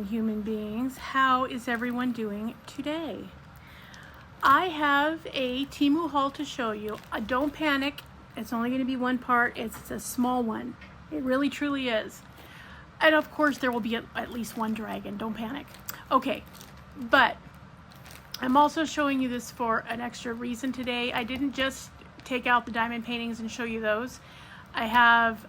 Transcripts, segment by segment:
amazing human beings. How is everyone doing today? I have a Temu haul to show you. Don't panic. It's only going to be one part. It's a small one. It really truly is. And of course there will be at least one dragon. Don't panic. Okay, but I'm also showing you this for an extra reason today. I didn't just take out the diamond paintings and show you those. I have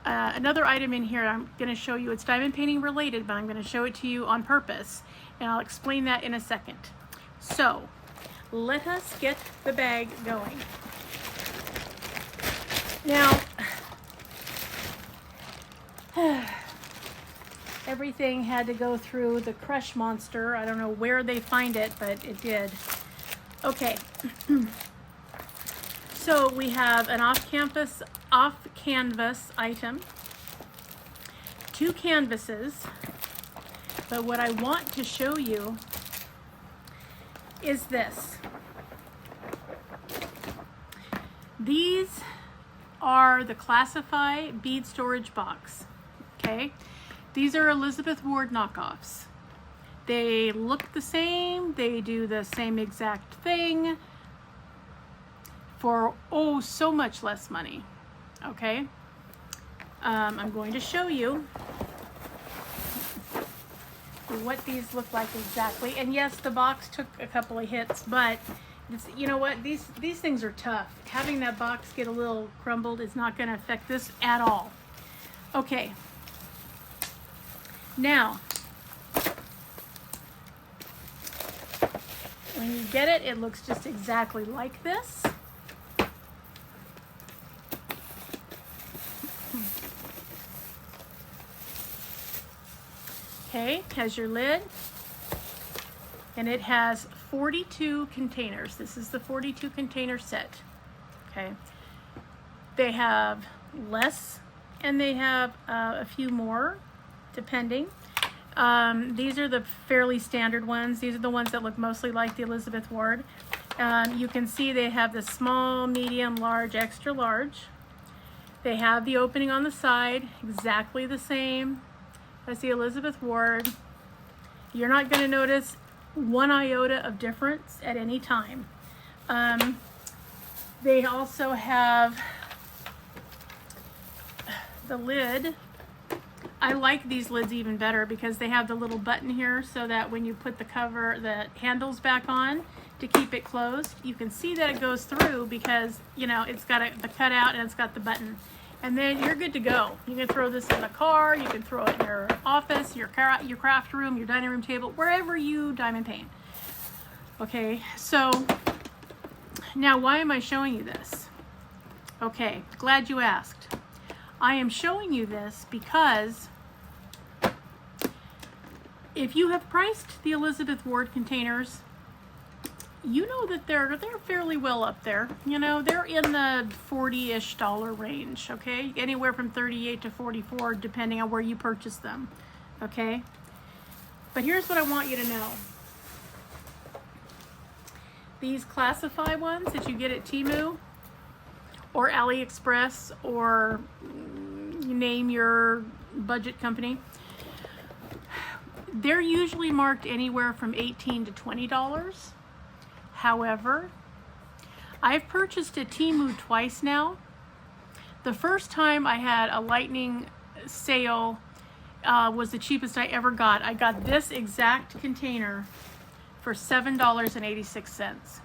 another item in here I'm going to show you. It's diamond painting related, but I'm going to show it to you on purpose, and I'll explain that in a second. So let us get the bag going. Now, everything had to go through the crush monster. I don't know where they find it, but it did. Okay. So we have an off-canvas item, 2 canvases, but what I want to show you is this. These are the Classify bead storage box, okay? These are Elizabeth Ward knockoffs. They look the same, they do the same exact thing for, oh, so much less money, okay? I'm going to show you what these look like exactly. And yes, the box took a couple of hits, but it's, you know what? These things are tough. Having that box get a little crumbled is not going to affect this at all. Okay. Now, when you get it, it looks just exactly like this. Okay, has your lid, and it has 42 containers. This is the 42 container set, okay? They have less, and they have a few more, depending. These are the fairly standard ones. These are the ones that look mostly like the Elizabeth Ward. You can see they have the small, medium, large, extra large. They have the opening on the side, exactly the same as the Elizabeth Ward. You're not going to notice one iota of difference at any time. They also have the lid. I like these lids even better because they have the little button here so that when you put the cover, the handles back on to keep it closed, you can see that it goes through because, you know, it's got the cutout and it's got the button. And then you're good to go. You can throw this in the car, you can throw it in your office, your craft room, your dining room table, wherever you diamond paint. Okay, so now why am I showing you this? Okay, glad you asked. I am showing you this because if you have priced the Elizabeth Ward containers, you know that they're fairly well up there. You know, they're in the $40-ish range, okay? Anywhere from 38 to 44, depending on where you purchase them, okay? But here's what I want you to know. These Classify ones that you get at Temu or AliExpress or you name your budget company, they're usually marked anywhere from $18 to $20. However, I've purchased a Temu twice now. The first time I had a lightning sale was the cheapest I ever got. I got this exact container for $7.86.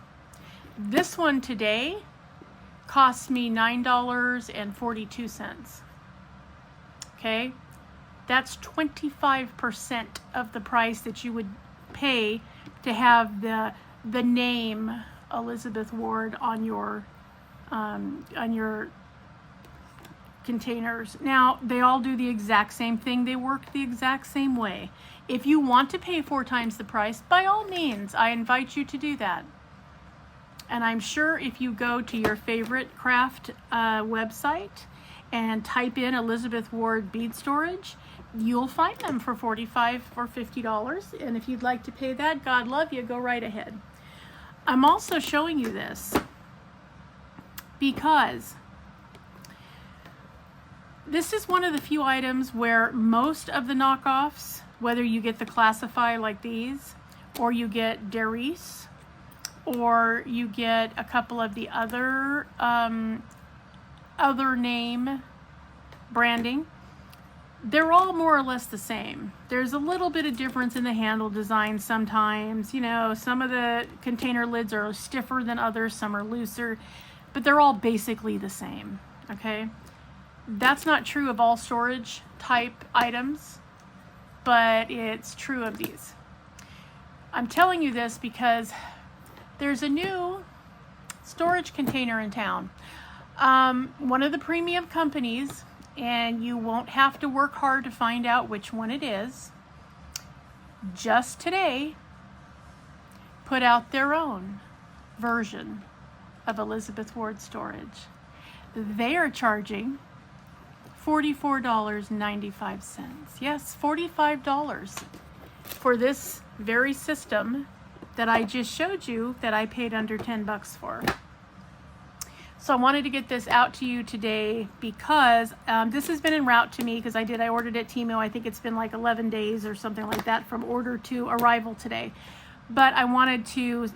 This one today costs me $9.42. Okay, that's 25% of the price that you would pay to have the name Elizabeth Ward on your containers. Now, they all do the exact same thing. They work the exact same way. If you want to pay 4 times the price, by all means, I invite you to do that. And I'm sure if you go to your favorite craft website and type in Elizabeth Ward bead storage, you'll find them for $45 or $50. And if you'd like to pay that, God love you, go right ahead. I'm also showing you this because This is one of the few items where most of the knockoffs, whether you get the Classify like these, or you get Darice, or you get a couple of the other name branding, they're all more or less the same. There's a little bit of difference in the handle design sometimes. You know, some of the container lids are stiffer than others, some are looser, but they're all basically the same, okay? That's not true of all storage type items, but it's true of these. I'm telling you this because there's a new storage container in town. One of the premium companies, and you won't have to work hard to find out which one it is, just today put out their own version of Elizabeth Ward storage. They are charging $44.95. Yes, $45 for this very system that I just showed you that I paid under 10 bucks for. So I wanted to get this out to you today because this has been en route to me because I ordered at Temu. I think it's been like 11 days or something like that from order to arrival today. But I wanted to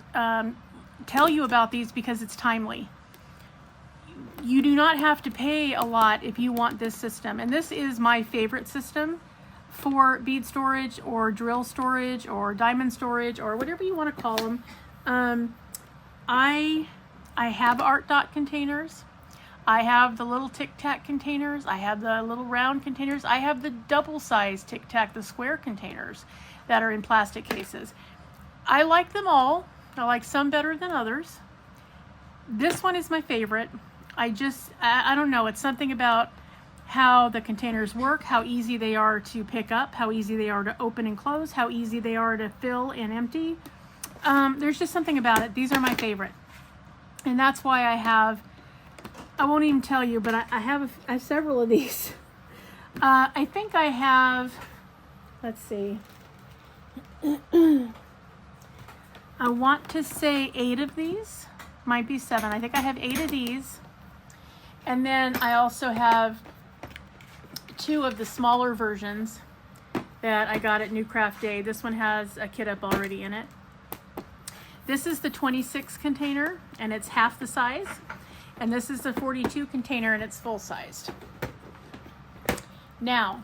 tell you about these because it's timely. You do not have to pay a lot if you want this system. And this is my favorite system for bead storage or drill storage or diamond storage or whatever you want to call them. I have art dot containers. I have the little Tic Tac containers. I have the little round containers. I have the double size Tic Tac, the square containers that are in plastic cases. I like them all. I like some better than others. This one is my favorite. I don't know. It's something about how the containers work, how easy they are to pick up, how easy they are to open and close, how easy they are to fill and empty. There's just something about it. These are my favorite. And that's why I won't even tell you, but I have several of these. I think I have, let's see. I want to say 8 of these, might be 7. I think I have 8 of these. And then I also have 2 of the smaller versions that I got at New Craft Day. This one has a kit up already in it. This is the 26 container and it's half the size. And this is the 42 container and it's full sized. Now,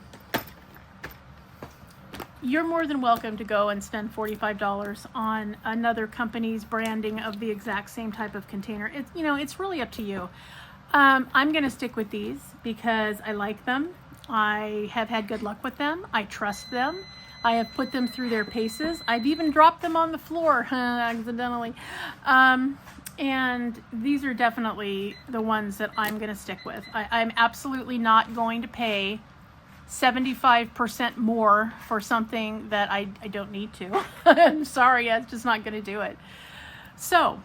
you're more than welcome to go and spend $45 on another company's branding of the exact same type of container. It's really up to you. I'm going to stick with these because I like them. I have had good luck with them. I trust them. I have put them through their paces. I've even dropped them on the floor accidentally. And these are definitely the ones that I'm going to stick with. I'm absolutely not going to pay 75% more for something that I don't need to. I'm sorry, I'm just not going to do it. So,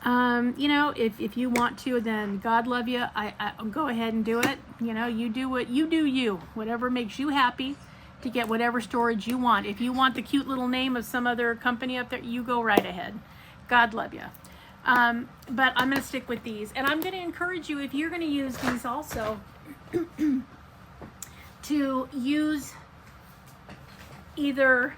if you want to, then God love you. I go ahead and do it. You do what you do, whatever makes you happy to get whatever storage you want. If you want the cute little name of some other company up there, you go right ahead. God love you. But I'm going to stick with these. And I'm going to encourage you, if you're going to use these also, to use either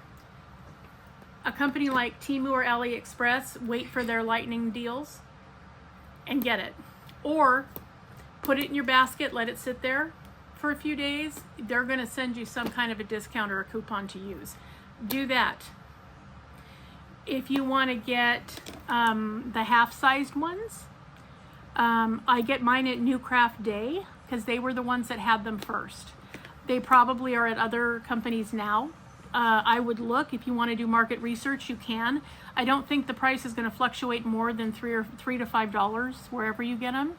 a company like Temu or AliExpress, wait for their lightning deals and get it. Or put it in your basket, let it sit there for a few days. They're going to send you some kind of a discount or a coupon to use. Do that. If you want to get the half-sized ones, I get mine at New Craft Day because they were the ones that had them first. They probably are at other companies now. I would look. If you want to do market research, you can. I don't think the price is going to fluctuate more than $3 to $5 wherever you get them.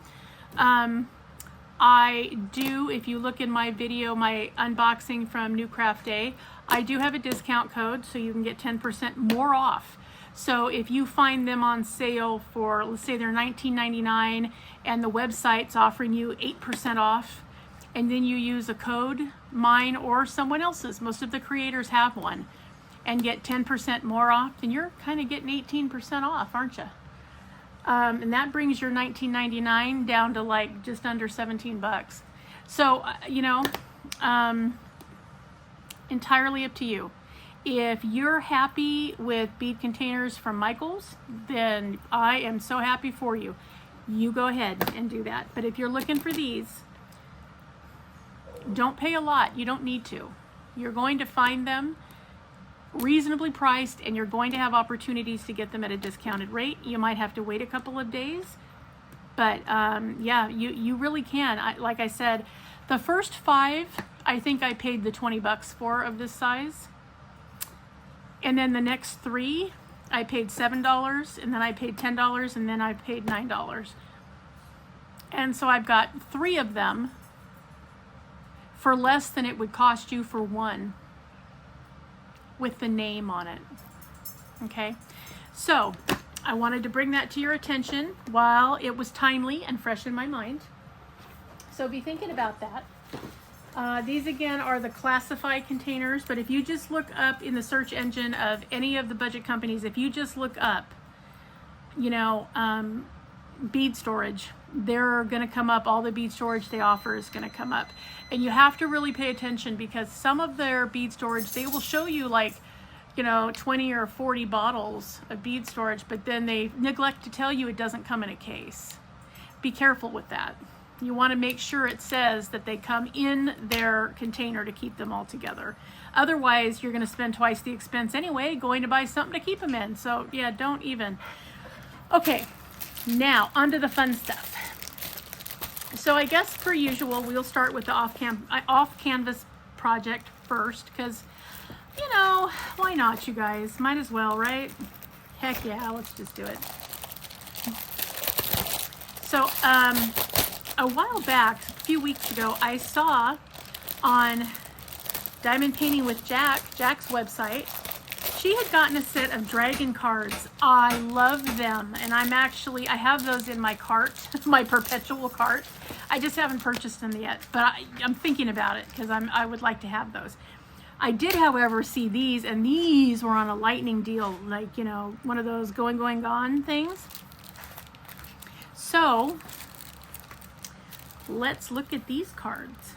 I do, if you look in my video, my unboxing from New Craft Day, I do have a discount code so you can get 10% more off. So if you find them on sale for, let's say they're $19.99 and the website's offering you 8% off, and then you use a code, mine or someone else's, most of the creators have one, and get 10% more off, then you're kind of getting 18% off, aren't you? And that brings your $19.99 down to like just under 17 bucks. So, entirely up to you. If you're happy with bead containers from Michaels, then I am so happy for you. You go ahead and do that. But if you're looking for these, don't pay a lot. You don't need to. You're going to find them reasonably priced, and you're going to have opportunities to get them at a discounted rate. You might have to wait a couple of days, but yeah, you really can. Like I said, the first 5, I think I paid the 20 bucks for of this size. And then the next 3, I paid $7, and then I paid $10, and then I paid $9. And so I've got 3 of them for less than it would cost you for 1 with the name on it. Okay, so I wanted to bring that to your attention while it was timely and fresh in my mind. So be thinking about that. These again are the classified containers, but if you just look up in the search engine of any of the budget companies, if you just look up, bead storage, they're going to come up. All the bead storage they offer is going to come up, and you have to really pay attention, because some of their bead storage, they will show you like 20 or 40 bottles of bead storage, but then they neglect to tell you it doesn't come in a case. Be careful with that. You want to make sure it says that they come in their container to keep them all together. Otherwise, you're going to spend twice the expense anyway going to buy something to keep them in. So yeah, don't even. Okay, now onto the fun stuff. So I guess per usual, we'll start with the off-canvas project first, because why not, you guys? Might as well, right? Heck yeah, let's just do it. So a while back, a few weeks ago, I saw on Diamond Painting with Jack's website, she had gotten a set of dragon cards. I love them, and I have those in my cart, my perpetual cart. I just haven't purchased them yet, but I'm thinking about it, because I would like to have those. I did, however, see these, and these were on a lightning deal, like, one of those going, gone things. So let's look at these cards.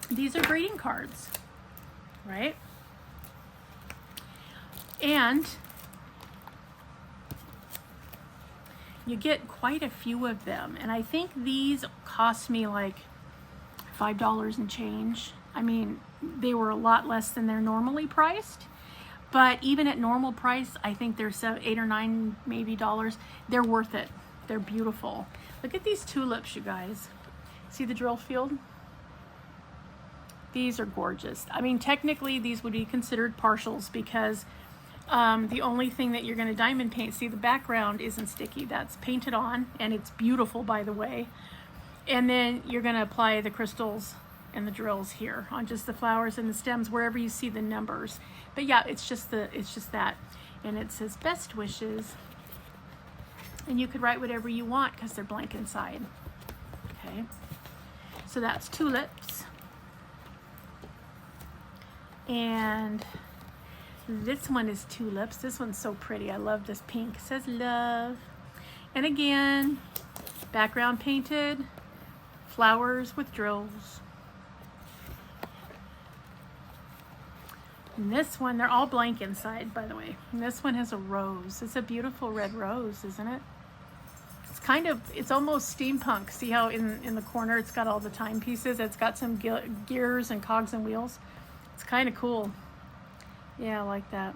These are greeting cards, right? And you get quite a few of them, and I think these cost me like $5 and change. I mean, they were a lot less than they're normally priced, but even at normal price, I think they're $8 or $9 maybe dollars. They're worth it. They're beautiful. Look at these tulips, you guys. See the drill field? These are gorgeous. I mean, technically these would be considered partials, because the only thing that you're going to diamond paint, see, the background isn't sticky. That's painted on, and it's beautiful, by the way. And then you're going to apply the crystals and the drills here on just the flowers and the stems, wherever you see the numbers. But yeah, it's just that. And it says best wishes. And you could write whatever you want, because they're blank inside. Okay. So that's tulips. And this one is tulips. This one's so pretty. I love this pink. It says love. And again, background painted, flowers with drills. And this one, they're all blank inside, by the way. And this one has a rose. It's a beautiful red rose, isn't it? It's almost steampunk. See how in the corner it's got all the timepieces? It's got some gears and cogs and wheels. It's kind of cool. Yeah, I like that.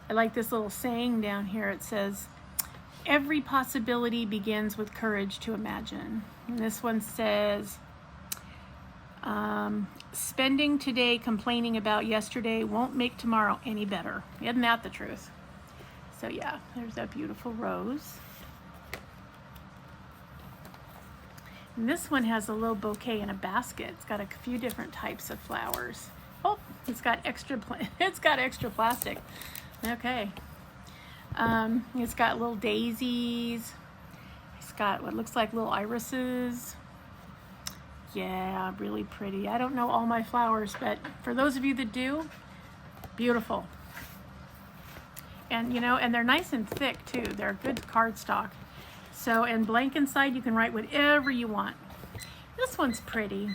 I like this little saying down here. It says, every possibility begins with courage to imagine. And this one says, spending today complaining about yesterday won't make tomorrow any better. Isn't that the truth? So yeah, there's that beautiful rose. And this one has a little bouquet in a basket. It's got a few different types of flowers. Oh, it's got extra plastic. Okay. It's got little daisies. It's got what looks like little irises. Yeah, really pretty. I don't know all my flowers, but for those of you that do, beautiful. And and they're nice and thick too. They're good cardstock. So, and blank inside, you can write whatever you want. This one's pretty.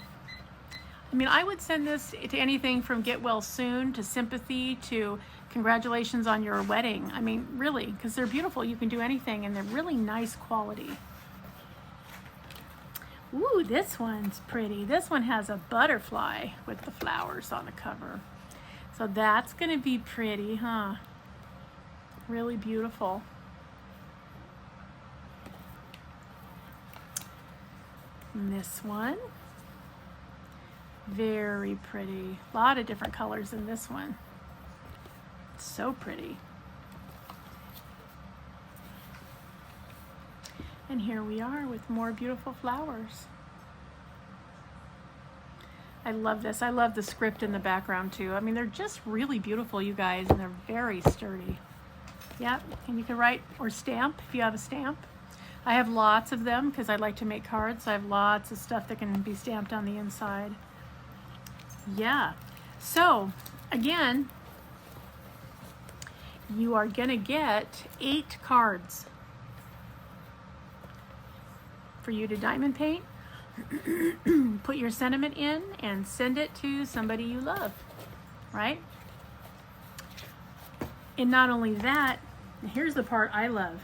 I mean, I would send this to anything from get well soon to sympathy to congratulations on your wedding. I mean, really, because they're beautiful. You can do anything, and they're really nice quality. Ooh, this one's pretty. This one has a butterfly with the flowers on the cover. So that's going to be pretty, huh? Really beautiful. And this one, very pretty. A lot of different colors in this one. So pretty. And here we are with more beautiful flowers. I love this. I love the script in the background too. I mean, they're just really beautiful, you guys, and they're very sturdy. Yep, and you can write or stamp if you have a stamp. I have lots of them because I like to make cards. So I have lots of stuff that can be stamped on the inside. Yeah, so again, you are gonna get 8 cards for you to diamond paint, put your sentiment in, and send it to somebody you love, right? And not only that, here's the part I love.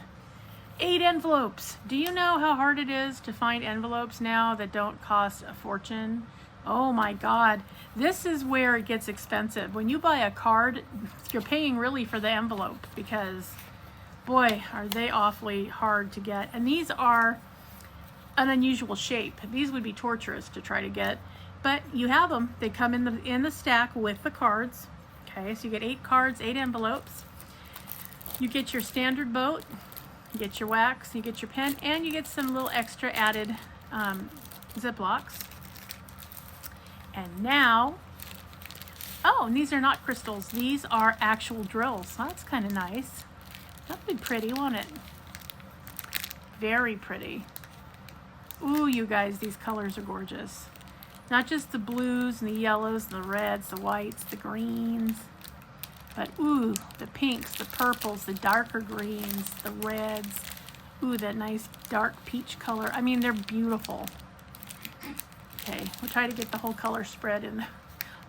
8 envelopes. Do you know how hard it is to find envelopes now that don't cost a fortune? Oh my God. This is where it gets expensive. When you buy a card, you're paying really for the envelope because, boy, are they awfully hard to get. And these are an unusual shape. These would be torturous to try to get, but you have them. They come in the stack with the cards. Okay, so you get 8 cards, 8 envelopes. You get your standard boat, you get your wax, you get your pen, and you get some little extra added Ziplocs. And now, oh, and these are not crystals. These are actual drills. So that's kind of nice. That'd be pretty, won't it? Very pretty. Ooh, you guys, these colors are gorgeous. Not just the blues and the yellows, the reds, the whites, the greens, but ooh, the pinks, the purples, the darker greens, the reds. Ooh, that nice dark peach color. I mean, they're beautiful. Okay, we'll try to get the whole color spread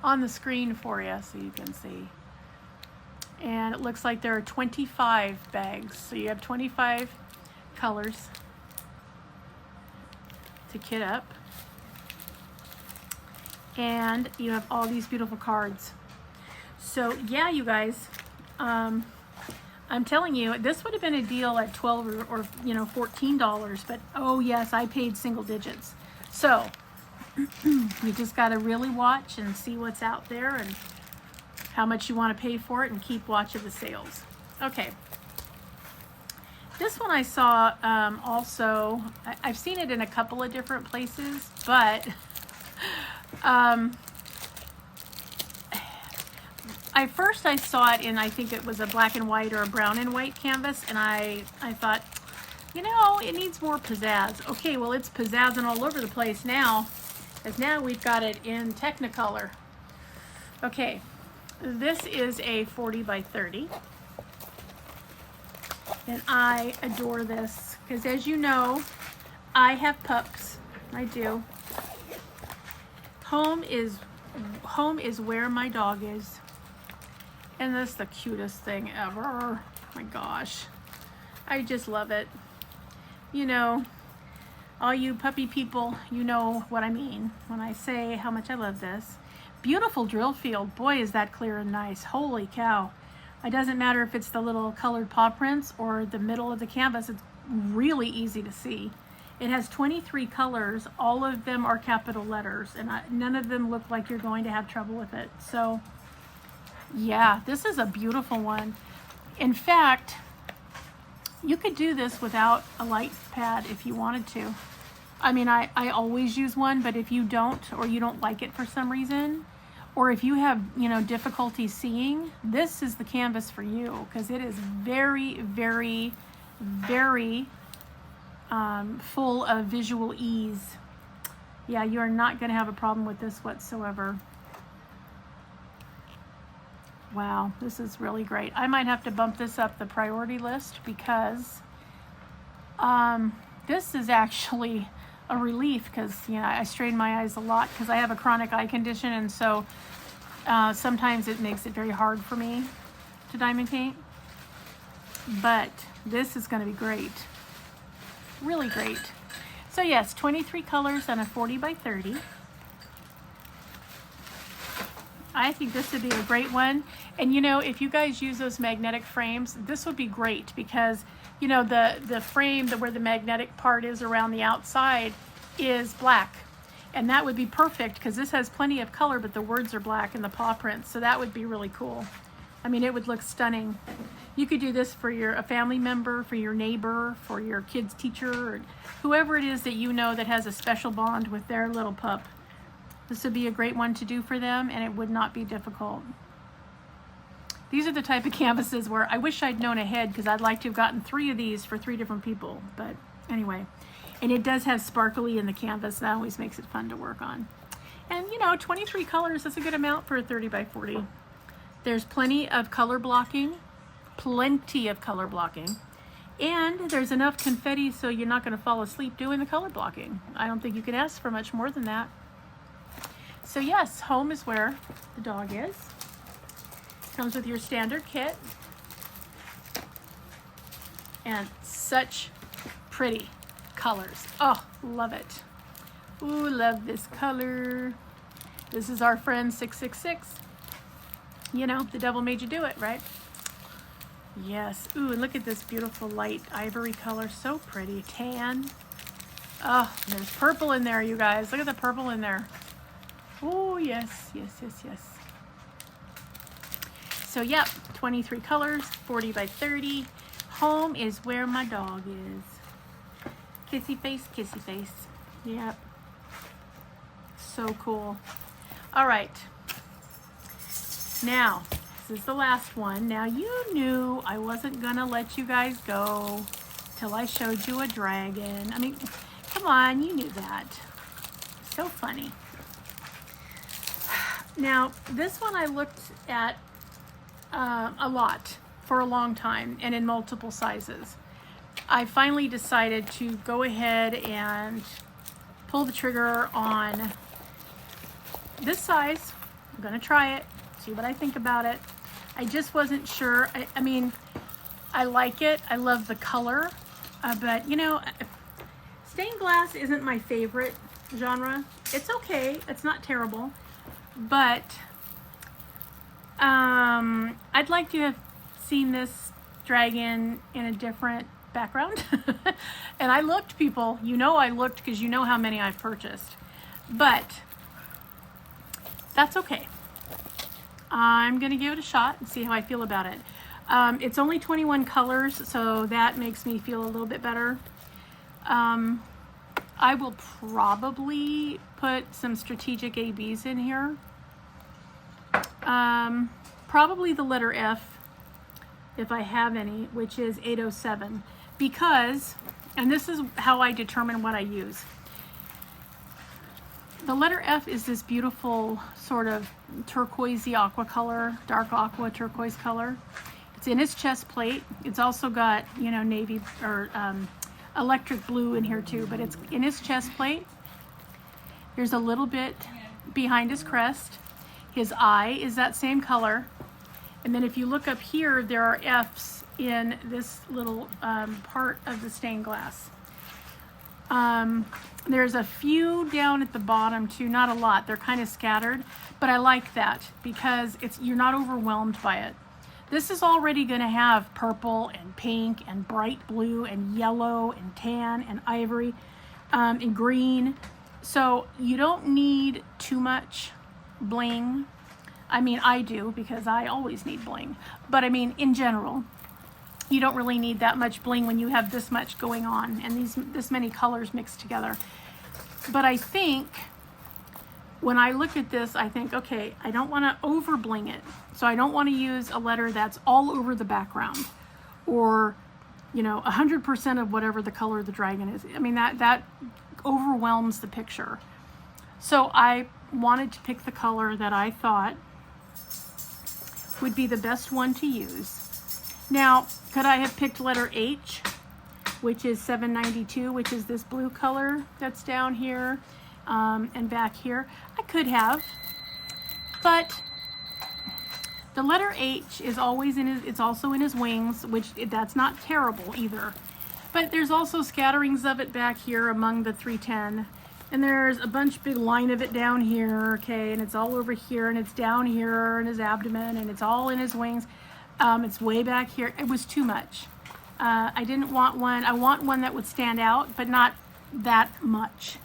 on the screen for you so you can see. And it looks like there are 25 bags. So you have 25 colors to kit up. And you have all these beautiful cards. So yeah, you guys, I'm telling you, this would have been a deal at $12 or $14, but oh yes, I paid single digits. So you just got to really watch and see what's out there and how much you want to pay for it, and keep watch of the sales. Okay. This one I saw also, I've seen it in a couple of different places, but first I saw it in, I think it was a black and white or a brown and white canvas, and I thought, you know, it needs more pizzazz. Okay, well, it's pizzazzing all over the place now, because now we've got it in Technicolor. Okay, this is a 40 by 30. And I adore this, because as you know, I have pups. I do. Home is where my dog is. And that's the cutest thing ever. Oh my gosh. I just love it. You know, all you puppy people, you know what I mean when I say how much I love this. Beautiful drill field. Boy, is that clear and nice. Holy cow. It doesn't matter if it's the little colored paw prints or the middle of the canvas. It's really easy to see. It has 23 colors. All of them are capital letters, and none of them look like you're going to have trouble with it. So yeah, this is a beautiful one. In fact, you could do this without a light pad if you wanted to. I mean, I always use one, but if you don't, or you don't like it for some reason, or if you have, you know, difficulty seeing, this is the canvas for you, because it is very, very, very full of visual ease. Yeah, you are not going to have a problem with this whatsoever. Wow, this is really great. I might have to bump this up the priority list, because This is actually a relief because, you know, I strain my eyes a lot because I have a chronic eye condition, and so sometimes it makes it very hard for me to diamond paint. But this is going to be great. Really great. So yes, 23 colors on a 40 by 30. I think this would be a great one. And you know, if you guys use those magnetic frames, this would be great because, you know, the frame where the magnetic part is around the outside is black. And that would be perfect because this has plenty of color, but the words are black in the paw prints. So that would be really cool. I mean, it would look stunning. You could do this for a family member, for your neighbor, for your kid's teacher, or whoever it is that you know that has a special bond with their little pup. This would be a great one to do for them, and it would not be difficult. These are the type of canvases where I wish I'd known ahead because I'd like to have gotten 3 of these for 3 different people. But anyway, and it does have sparkly in the canvas. That always makes it fun to work on. And you know, 23 colors is a good amount for a 30 by 40. There's plenty of color blocking, and there's enough confetti so you're not going to fall asleep doing the color blocking. I don't think you can ask for much more than that. So yes, home is where the dog is. Comes with your standard kit. And such pretty colors. Oh, love it. Ooh, love this color. This is our friend 666. You know, the devil made you do it, right? Yes. Ooh, and look at this beautiful light ivory color. So pretty. Tan. Oh, there's purple in there, you guys. Look at the purple in there. Oh, yes, yes, yes, yes. So, yep, 23 colors, 40 by 30. Home is where my dog is. Kissy face, kissy face. Yep. So cool. All right. Now, this is the last one. Now, you knew I wasn't going to let you guys go till I showed you a dragon. I mean, come on, you knew that. So funny. Now, this one I looked at a lot for a long time and in multiple sizes. I finally decided to go ahead and pull the trigger on this size. I'm going to try it, see what I think about it. I just wasn't sure. I mean, I like it. I love the color. But, you know, stained glass isn't my favorite genre. It's okay. It's not terrible. But I'd like to have seen this dragon in a different background. And I looked, people. You know I looked because you know how many I've purchased. But that's okay. I'm going to give it a shot and see how I feel about it. It's only 21 colors, so that makes me feel a little bit better. I will probably put some strategic ABs in here. Probably the letter F, if I have any, which is 807. Because, and this is how I determine what I use. The letter F is this beautiful sort of turquoisey aqua color, dark aqua turquoise color. It's in his chest plate. It's also got, you know, navy or electric blue in here too, but it's in his chest plate. There's a little bit behind his crest. His eye is that same color. And then if you look up here, there are F's in this little part of the stained glass. There's a few down at the bottom too, not a lot. They're kind of scattered, but I like that because you're not overwhelmed by it. This is already going to have purple and pink and bright blue and yellow and tan and ivory and green. So you don't need too much bling. I mean, I do because I always need bling. But I mean, in general, you don't really need that much bling when you have this much going on and this many colors mixed together. But I think when I look at this, I think, okay, I don't want to over bling it. So I don't want to use a letter that's all over the background or, you know, 100% of whatever the color of the dragon is. I mean, that overwhelms the picture. So I wanted to pick the color that I thought would be the best one to use. Now, could I have picked letter H? which is $7.92, which is this blue color that's down here and back here. I could have, but the letter H is always in his, it's also in his wings, which that's not terrible either. But there's also scatterings of it back here among the 310. And there's a big line of it down here, okay, and it's all over here, and it's down here in his abdomen, and it's all in his wings. It's way back here. It was too much. I didn't want one. I want one that would stand out, but not that much.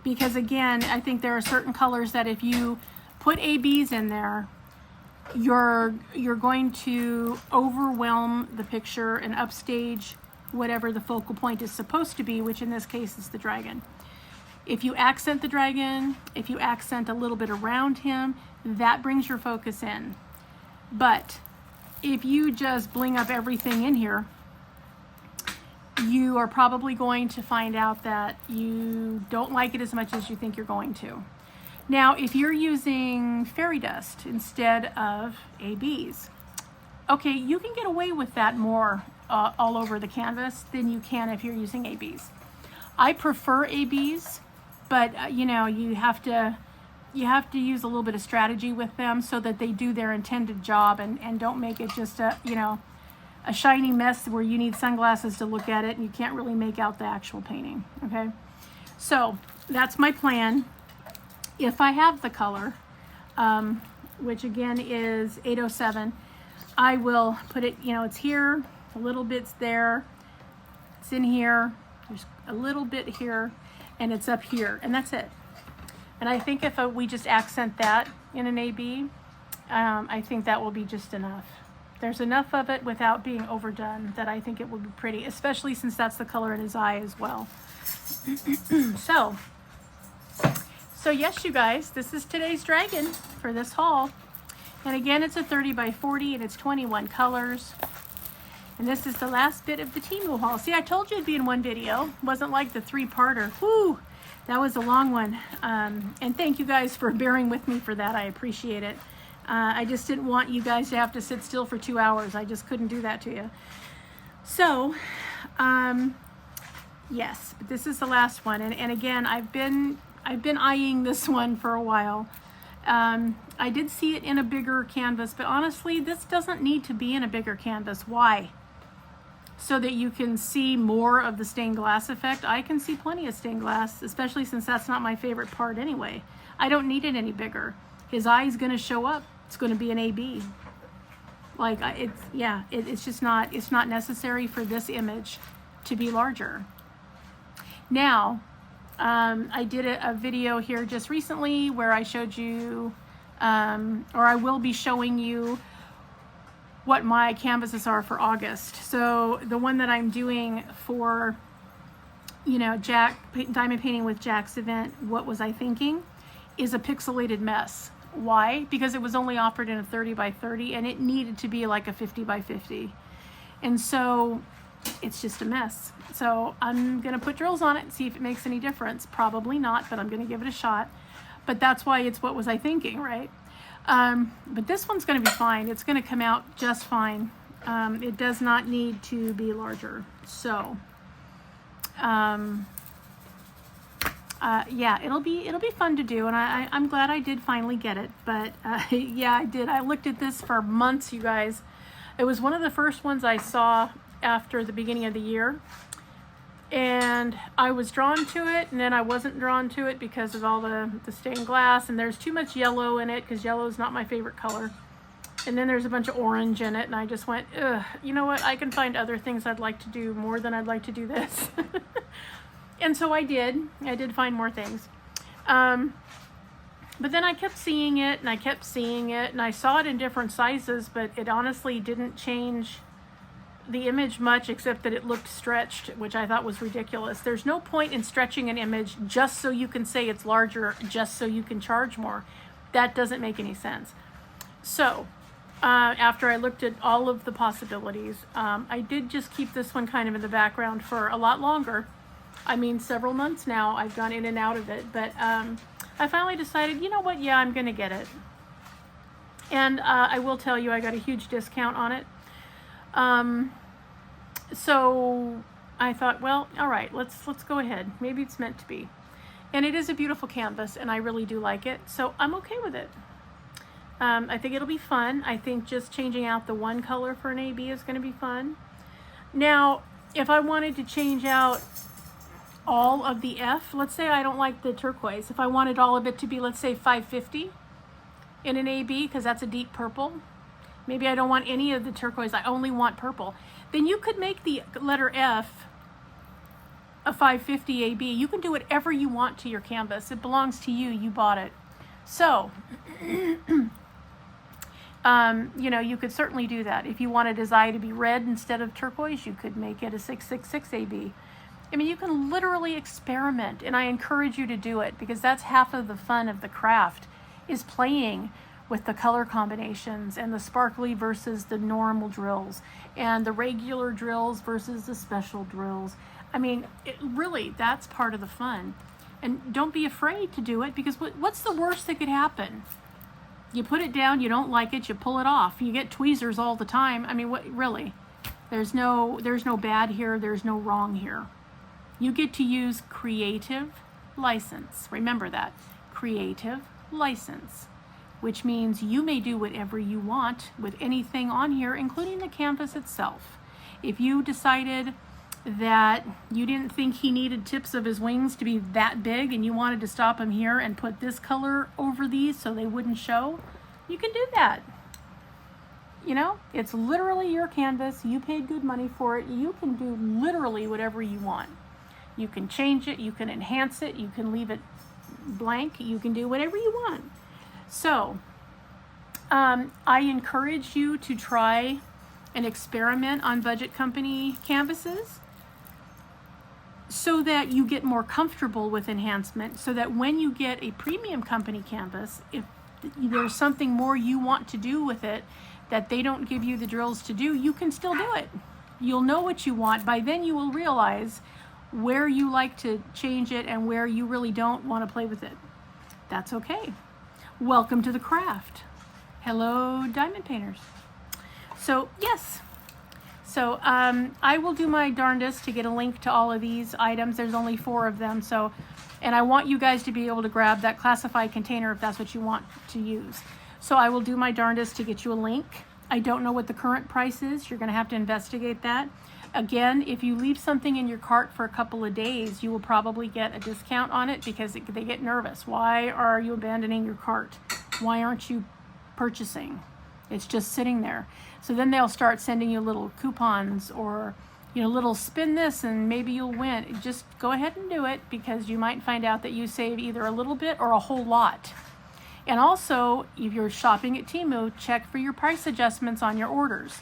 Because again, I think there are certain colors that if you put ABs in there, you're going to overwhelm the picture and upstage whatever the focal point is supposed to be, which in this case is the dragon. If you accent the dragon, if you accent a little bit around him, that brings your focus in. But if you just bling up everything in here, you are probably going to find out that you don't like it as much as you think you're going to. Now, if you're using fairy dust instead of ABs, okay, you can get away with that more all over the canvas than you can if you're using ABs. I prefer ABs, but you know, you have to use a little bit of strategy with them so that they do their intended job and don't make it just a, you know, a shiny mess where you need sunglasses to look at it and you can't really make out the actual painting, okay? So that's my plan. If I have the color, which again is 807, I will put it, you know, it's here, a little bit's there, it's in here, there's a little bit here, and it's up here, and that's it. And I think if we just accent that in an AB, I think that will be just enough. There's enough of it without being overdone that I think it will be pretty, especially since that's the color in his eye as well. So yes, you guys, this is today's dragon for this haul. And again, it's a 30 by 40 and it's 21 colors. And this is the last bit of the Temu haul. See, I told you it'd be in one video. It wasn't like the 3-parter. Whew, that was a long one. And thank you guys for bearing with me for that. I appreciate it. I just didn't want you guys to have to sit still for 2 hours. I just couldn't do that to you. So, yes, but this is the last one. And again, I've been eyeing this one for a while. I did see it in a bigger canvas, but honestly, this doesn't need to be in a bigger canvas. Why? So that you can see more of the stained glass effect. I can see plenty of stained glass, especially since that's not my favorite part anyway. I don't need it any bigger. His eye is going to show up. It's going to be an AB. Like, it's just not, it's not necessary for this image to be larger. Now, I did a video here just recently where I showed you, or I will be showing you what my canvases are for August. So the one that I'm doing for, you know, Diamond Painting with Jack's event, What Was I Thinking, is a pixelated mess. Why? Because it was only offered in a 30 by 30 and it needed to be like a 50 by 50. And so it's just a mess. So I'm going to put drills on it and see if it makes any difference. Probably not, but I'm going to give it a shot. But that's why it's What Was I Thinking, right? But this one's going to be fine. It's going to come out just fine. It does not need to be larger. So, yeah, it'll be fun to do, and I'm glad I did finally get it. But yeah, I did. I looked at this for months, you guys. It was one of the first ones I saw after the beginning of the year, and I was drawn to it, and then I wasn't drawn to it because of all the stained glass, and there's too much yellow in it because yellow is not my favorite color. And then there's a bunch of orange in it, and I just went, ugh, you know what? I can find other things I'd like to do more than I'd like to do this. And so I did find more things. But then I kept seeing it, and I kept seeing it, and I saw it in different sizes, but it honestly didn't change the image much, except that it looked stretched, which I thought was ridiculous. There's no point in stretching an image just so you can say it's larger, just so you can charge more. That doesn't make any sense. So, after I looked at all of the possibilities, I did just keep this one kind of in the background for a lot longer. I mean, several months now I've gone in and out of it, but I finally decided, you know what, yeah, I'm going to get it. And I will tell you, I got a huge discount on it. So I thought, well, all right, let's go ahead. Maybe it's meant to be. And it is a beautiful canvas, and I really do like it, so I'm okay with it. I think it'll be fun. I think just changing out the one color for an AB is going to be fun. Now, if I wanted to change out all of the F, let's say I don't like the turquoise. If I wanted all of it to be, let's say, 550 in an AB, because that's a deep purple. Maybe I don't want any of the turquoise. I only want purple. Then you could make the letter F a 550 AB. You can do whatever you want to your canvas. It belongs to you. You bought it. So, you know, you could certainly do that. If you wanted his eye to be red instead of turquoise, you could make it a 666 AB. I mean, you can literally experiment, and I encourage you to do it, because that's half of the fun of the craft, is playing with the color combinations and the sparkly versus the normal drills and the regular drills versus the special drills. I mean, really, that's part of the fun. And don't be afraid to do it, because what's the worst that could happen? You put it down, you don't like it, you pull it off. You get tweezers all the time. I mean, what really? There's no bad here, there's no wrong here. You get to use creative license. Remember that. Creative license, which means you may do whatever you want with anything on here, including the canvas itself. If you decided that you didn't think he needed tips of his wings to be that big and you wanted to stop him here and put this color over these so they wouldn't show, you can do that. You know, it's literally your canvas. You paid good money for it. You can do literally whatever you want. You can change it, you can enhance it, you can leave it blank, you can do whatever you want. So, I encourage you to try an experiment on budget company canvases so that you get more comfortable with enhancement, so that when you get a premium company canvas, if there's something more you want to do with it that they don't give you the drills to do, you can still do it. You'll know what you want. By then you will realize where you like to change it and where you really don't want to play with it. That's okay. Welcome to the craft. Hello, diamond painters. So, yes. So, I will do my darndest to get a link to all of these items. There's only 4 of them. So, and I want you guys to be able to grab that classified container if that's what you want to use. So I will do my darndest to get you a link. I don't know what the current price is. You're going to have to investigate that. Again, if you leave something in your cart for a couple of days, you will probably get a discount on it, because they get nervous. Why are you abandoning your cart? Why aren't you purchasing? It's just sitting there. So then they'll start sending you little coupons or, you know, little spin this and maybe you'll win. Just go ahead and do it, because you might find out that you save either a little bit or a whole lot. And also, if you're shopping at Temu, check for your price adjustments on your orders.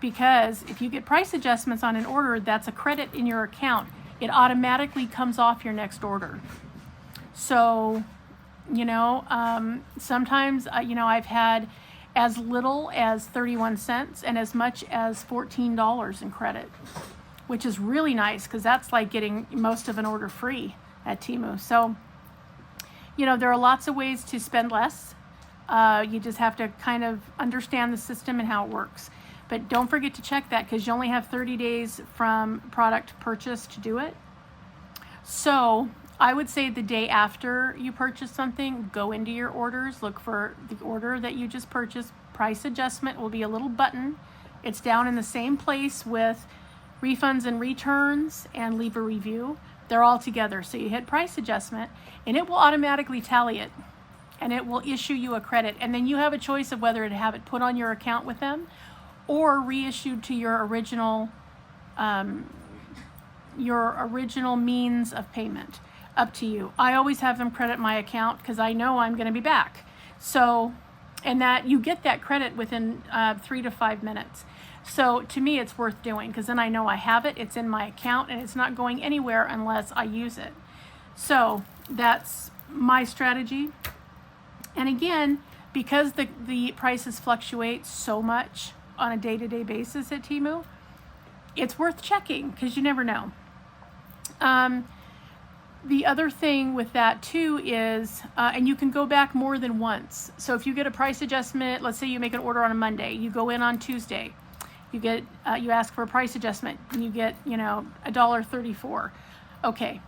Because if you get price adjustments on an order, that's a credit in your account. It automatically comes off your next order. So, you know, sometimes, you know, I've had as little as 31 cents and as much as $14 in credit, which is really nice, because that's like getting most of an order free at Temu. So, you know, there are lots of ways to spend less. You just have to kind of understand the system and how it works. But don't forget to check that, because you only have 30 days from product purchase to do it. So I would say the day after you purchase something, go into your orders, look for the order that you just purchased. Price adjustment will be a little button. It's down in the same place with refunds and returns and leave a review. They're all together. So you hit price adjustment and it will automatically tally it, and it will issue you a credit. And then you have a choice of whether to have it put on your account with them or reissued to your original means of payment. Up to you. I always have them credit my account because I know I'm going to be back. So, and that you get that credit within 3 to 5 minutes. So to me, it's worth doing, because then I know I have it, it's in my account, and it's not going anywhere unless I use it. So that's my strategy. And again, because the prices fluctuate so much on a day-to-day basis at Temu, it's worth checking, because you never know. The other thing with that too is, and you can go back more than once. So if you get a price adjustment, let's say you make an order on a Monday, you go in on Tuesday, You get, you ask for a price adjustment, and you get, you know, $1.34. Okay,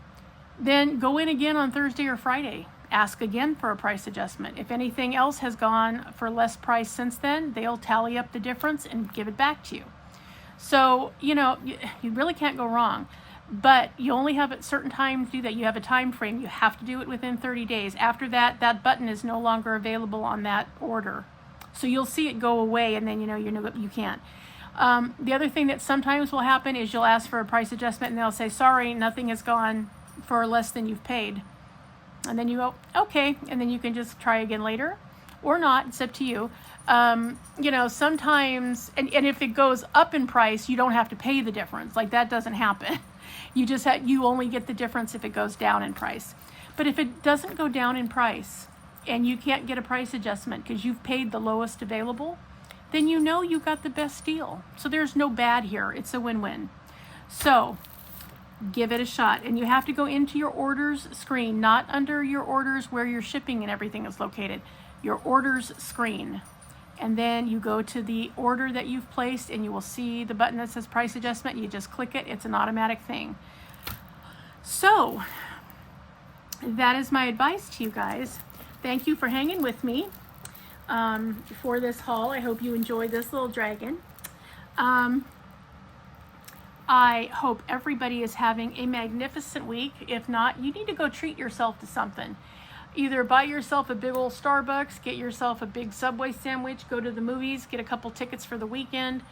then go in again on Thursday or Friday. Ask again for a price adjustment. If anything else has gone for less price since then, they'll tally up the difference and give it back to you. So, you know, you really can't go wrong. But you only have at certain times to do that. You have a time frame. You have to do it within 30 days. After that, that button is no longer available on that order. So you'll see it go away, and then you can't. The other thing that sometimes will happen is you'll ask for a price adjustment, and they'll say, sorry, nothing has gone for less than you've paid. And then you go, okay, and then you can just try again later, or not. It's up to you. You know, sometimes, and if it goes up in price, you don't have to pay the difference. Like, that doesn't happen. You only get the difference if it goes down in price. But if it doesn't go down in price and you can't get a price adjustment because you've paid the lowest available, then you know you got the best deal. So there's no bad here. It's a win-win. So give it a shot. And you have to go into your orders screen, not under your orders where your shipping and everything is located. Your orders screen. And then you go to the order that you've placed, and you will see the button that says price adjustment. You just click it. It's an automatic thing. So that is my advice to you guys. Thank you for hanging with me for this haul. I hope you enjoyed this little dragon. I hope everybody is having a magnificent week. If not, you need to go treat yourself to something. Either buy yourself a big old Starbucks, get yourself a big Subway sandwich, go to the movies, get a couple tickets for the weekend.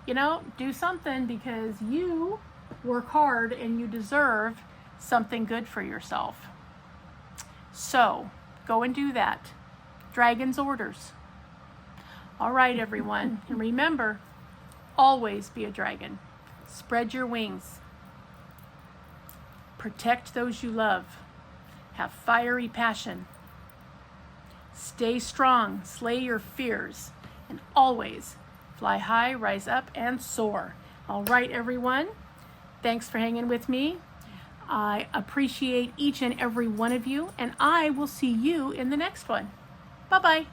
You know, do something, because you work hard and you deserve something good for yourself. So go and do that. Dragon's orders. All right, everyone. And remember, always be a dragon. Spread your wings. Protect those you love. Have fiery passion. Stay strong, slay your fears, and always fly high, rise up, and soar. All right, everyone. Thanks for hanging with me. I appreciate each and every one of you, and I will see you in the next one. Bye-bye.